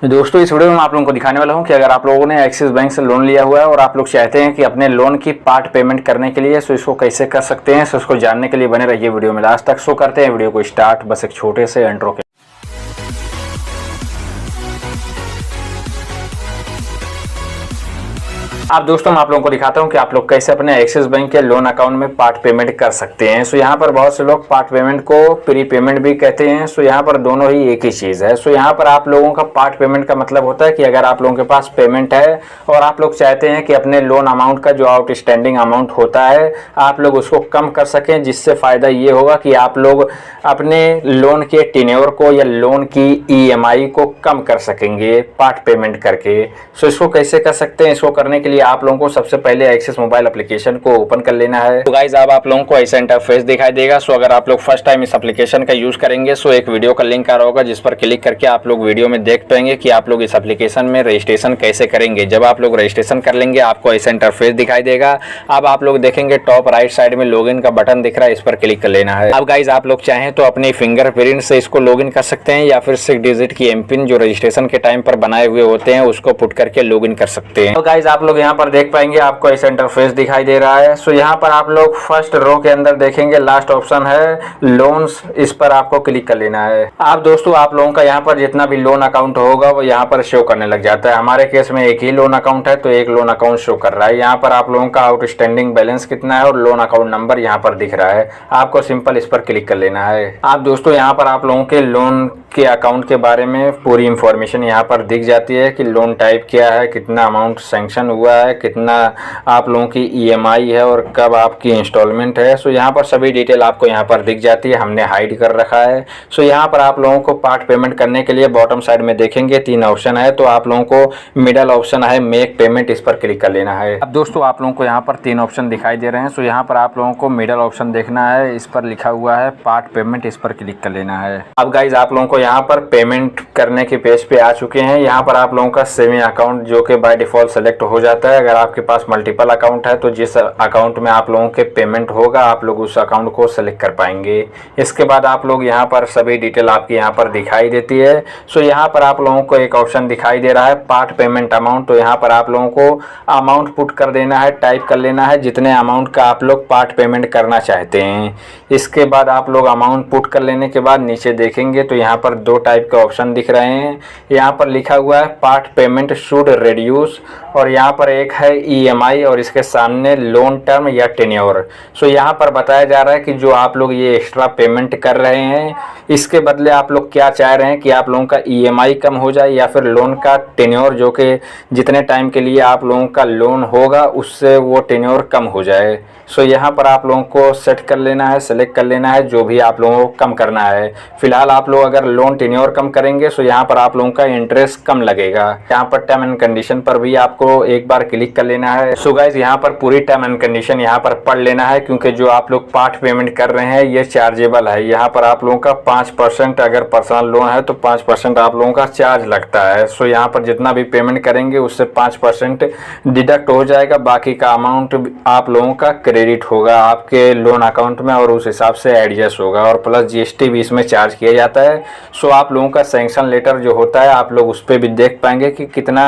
दोस्तों इस वीडियो में आप लोगों को दिखाने वाला हूं कि अगर आप लोगों ने एक्सिस बैंक से लोन लिया हुआ है और आप लोग चाहते हैं कि अपने लोन की पार्ट पेमेंट करने के लिए इसको कैसे कर सकते हैं। इसको जानने के लिए बने रहिए वीडियो में लास्ट तक। करते हैं वीडियो को स्टार्ट बस एक छोटे से इंट्रो के। अब दोस्तों मैं आप लोगों को दिखाता हूं कि आप लोग कैसे अपने एक्सिस बैंक के लोन अकाउंट में पार्ट पेमेंट कर सकते हैं। यहाँ पर बहुत से लोग पार्ट पेमेंट को प्री पेमेंट भी कहते हैं। यहाँ पर दोनों ही एक ही चीज़ है। यहाँ पर आप लोगों का पार्ट पेमेंट का मतलब होता है कि अगर आप लोगों के पास पेमेंट है और आप लोग चाहते हैं कि अपने लोन अमाउंट का जो आउटस्टैंडिंग अमाउंट होता है आप लोग उसको कम कर सकें, जिससे फ़ायदा ये होगा कि आप लोग अपने लोन के टेन्योर को या लोन की EMI को कम कर सकेंगे पार्ट पेमेंट करके। इसको कैसे कर सकते हैं? इसको करने के लिए आप लोगों को सबसे पहले एक्सिस मोबाइल एप्लीकेशन को ओपन कर लेना है। तो गाइस अब आप लोगों को ऐसा इंटरफेस दिखाई देगा। अगर आप लोग फर्स्ट टाइम इस एप्लीकेशन का यूज करेंगे एक वीडियो का लिंक आ रहा होगा जिस पर क्लिक करके आप लोग वीडियो में देख पाएंगे कि आप लोग इस एप्लीकेशन में रजिस्ट्रेशन कैसे करेंगे। जब आप लोग रजिस्ट्रेशन कर लेंगे आपको ऐसा इंटरफेस दिखाई देगा। अब आप लोग देखेंगे टॉप राइट साइड में लॉगिन का बटन दिख रहा है, इस पर क्लिक कर लेना है। अब गाइस आप लोग चाहें तो अपने फिंगरप्रिंट से इसको लॉगिन कर सकते हैं या फिर 6 डिजिट की एमपिन जो रजिस्ट्रेशन के टाइम पर बनाए हुए होते हैं उसको पुट करके लॉगिन कर सकते हैं। तो गाइस आप लोग यहाँ पर देख पाएंगे आपको ऐसा इंटरफेस दिखाई दे रहा है। यहाँ पर आप लोग फर्स्ट रो के अंदर देखेंगे लास्ट ऑप्शन है लोन्स, इस पर आपको क्लिक कर लेना है। आप दोस्तों आप लोगों का यहाँ पर जितना भी लोन अकाउंट होगा वो यहाँ पर शो करने लग जाता है। हमारे केस में एक ही लोन अकाउंट है तो एक लोन अकाउंट शो कर रहा है। यहाँ पर आप लोगों का आउटस्टैंडिंग बैलेंस कितना है और लोन अकाउंट नंबर यहाँ पर दिख रहा है। आपको सिंपल इस पर क्लिक कर लेना है। आप दोस्तों यहाँ पर आप लोगों के लोन के अकाउंट के बारे में पूरी इंफॉर्मेशन यहाँ पर दिख जाती है कि लोन टाइप क्या है, कितना अमाउंट सैंक्शन हुआ है, कितना आप लोगों की EMI है और कब आपकी इंस्टॉलमेंट है। यहाँ पर सभी डिटेल आपको यहाँ पर दिख जाती है, हमने हाइड कर रखा है। यहाँ पर आप लोगों को पार्ट पेमेंट करने के लिए बॉटम साइड में देखेंगे 3 ऑप्शन है। तो आप लोगों को मिडल ऑप्शन है मेक पेमेंट, इस पर क्लिक कर लेना है। अब दोस्तों आप लोगों को यहाँ पर 3 ऑप्शन दिखाई दे रहे हैं। यहाँ पर आप लोगों को मिडल ऑप्शन देखना है, इस पर लिखा हुआ है पार्ट पेमेंट, इस पर क्लिक कर लेना है। अब गाइज आप लोगों को यहाँ पर पेमेंट करने के पेज पे आ चुके हैं। यहाँ पर आप लोगों का सेविंग अकाउंट जो कि बाय डिफॉल्ट सेलेक्ट हो जाता है। अगर आपके पास मल्टीपल अकाउंट है तो जिस अकाउंट में आप लोगों के पेमेंट होगा आप लोग उस अकाउंट को सेलेक्ट कर पाएंगे। इसके बाद आप लोग यहाँ पर सभी डिटेल आपकी यहाँ पर दिखाई देती है। यहाँ पर आप लोगों को एक ऑप्शन दिखाई दे रहा है पार्ट पेमेंट अमाउंट। तो यहाँ पर आप लोगों को अमाउंट पुट कर देना है, टाइप कर लेना है जितने अमाउंट का आप लोग पार्ट पेमेंट करना चाहते हैं। इसके बाद आप लोग अमाउंट पुट कर लेने के बाद नीचे देखेंगे तो यहाँ पर 2 टाइप के ऑप्शन दिख रहे हैं। यहाँ पर लिखा हुआ है पार्ट पेमेंट शुड रिड्यूस और यहाँ पर एक है EMI और इसके सामने लोन टर्म या टेन्योर। यहाँ पर बताया जा रहा है कि जो आप लोग ये एक्स्ट्रा पेमेंट कर रहे हैं इसके बदले आप लोग क्या चाह रहे हैं कि आप लोगों का EMI कम हो जाए या फिर लोन का टेन्योर जो कि जितने टाइम के लिए आप लोगों का लोन होगा उससे वो टेन्योर कम हो जाए। यहाँ पर आप लोगों को सेट कर लेना है, सेलेक्ट कर लेना है जो भी आप लोगों को कम करना है। फिलहाल आप लोग अगर लोन टेन्योर कम करेंगे यहाँ पर आप लोगों का इंटरेस्ट कम लगेगा। यहाँ पर टर्म एंड कंडीशन पर भी आपको एक बार क्लिक कर लेना है। गाइस यहाँ पर पूरी टर्म एंड कंडीशन यहाँ पर पढ़ लेना है क्योंकि जो आप लोग पार्ट पेमेंट कर रहे हैं ये चार्जेबल है। यहाँ पर आप लोगों का 5% अगर पर्सनल लोन है तो 5% आप लोगों का चार्ज लगता है। यहाँ पर जितना भी पेमेंट करेंगे उससे 5% डिडक्ट हो जाएगा, बाकी का अमाउंट आप लोगों का क्रेडिट होगा आपके लोन अकाउंट में और उस हिसाब से एडजस्ट होगा और प्लस GST भी इसमें चार्ज किया जाता है। आप लोगों का सैंक्शन लेटर जो होता है आप लोग उस पर भी देख पाएंगे कि कितना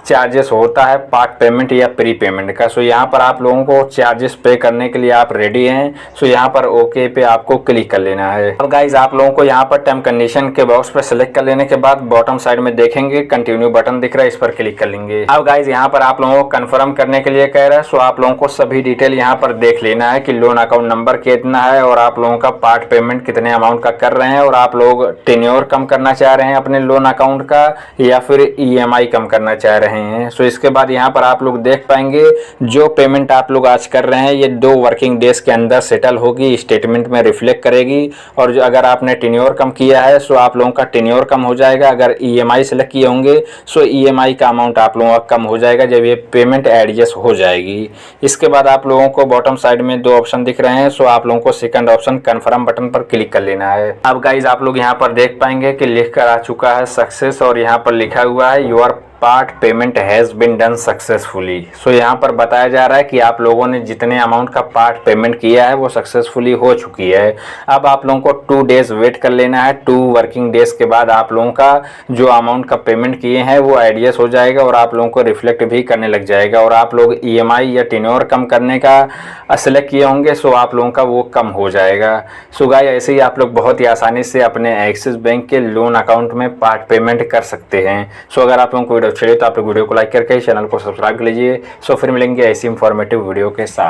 चार्जेस होता है पार्ट पेमेंट या प्री पेमेंट का। यहाँ पर आप लोगों को चार्जेस पे करने के लिए आप रेडी हैं। यहाँ पर ओके पे आपको क्लिक कर लेना है। अब गाइज आप लोगों को यहाँ पर टर्म कंडीशन के बॉक्स पर सेलेक्ट कर लेने के बाद बॉटम साइड में देखेंगे कंटिन्यू बटन दिख रहा है, इस पर क्लिक कर लेंगे। अब गाइज यहाँ पर आप लोगों को कंफर्म करने के लिए कह रहा है। आप लोगों को सभी डिटेल यहाँ पर देख लेना है कि लोन अकाउंट नंबर कितना है और आप लोगों का पार्ट पेमेंट कितने अमाउंट का कर रहे हैं और आप लोग टेन्योर कम करना चाह रहे हैं अपने लोन अकाउंट का या फिर EMI कम करना चाह रहे हैं। इसके बाद यहाँ पर आप लोग देख पाएंगे जो पेमेंट आप लोग आज कर रहे हैं ये 2 वर्किंग डेज के अंदर सेटल होगी, स्टेटमेंट में रिफ्लेक्ट करेगी। और जो अगर आपने टेन्योर कम किया है आप लोगों का टेन्योर कम हो जाएगा। अगर EMI सेलेक्ट किए होंगे EMI का अमाउंट आप लोगों का कम हो जाएगा जब ये पेमेंट एडजस्ट हो जाएगी। इसके बाद आप लोगों को बॉटम साइड में 2 ऑप्शन दिख रहे हैं। आप लोगों को सेकंड ऑप्शन कंफर्म बटन पर क्लिक कर लेना है। अब गाइज आप लोग यहाँ पर देख पाएंगे कि लिख कर आ चुका है सक्सेस और यहाँ पर लिखा हुआ है your part payment has been done successfully. So यहाँ पर बताया जा रहा है कि आप लोगों ने जितने अमाउंट का पार्ट पेमेंट किया है वो सक्सेसफुली हो चुकी है। अब आप लोगों को 2 डेज़ वेट कर लेना है। 2 वर्किंग डेज़ के बाद आप लोगों का जो अमाउंट का पेमेंट किए हैं वो आइडियस हो जाएगा और आप लोगों को रिफ्लेक्ट भी करने लग जाएगा। और आप लोग EMI या टेन्योर कम करने का सेलेक्ट किए होंगे, सो आप लोगों का वो कम हो जाएगा। सो गाइस, ऐसे ही आप लोग बहुत ही आसानी से अपने एक्सिस बैंक के लोन अकाउंट में पार्ट पेमेंट कर सकते हैं। सो अगर आप लोगों को वीडियो अच्छी लगे तो आप लोग वीडियो को लाइक करके चैनल को सब्सक्राइब कर लीजिए। सो फिर मिलेंगे ऐसी इंफॉर्मेटिव वीडियो के साथ।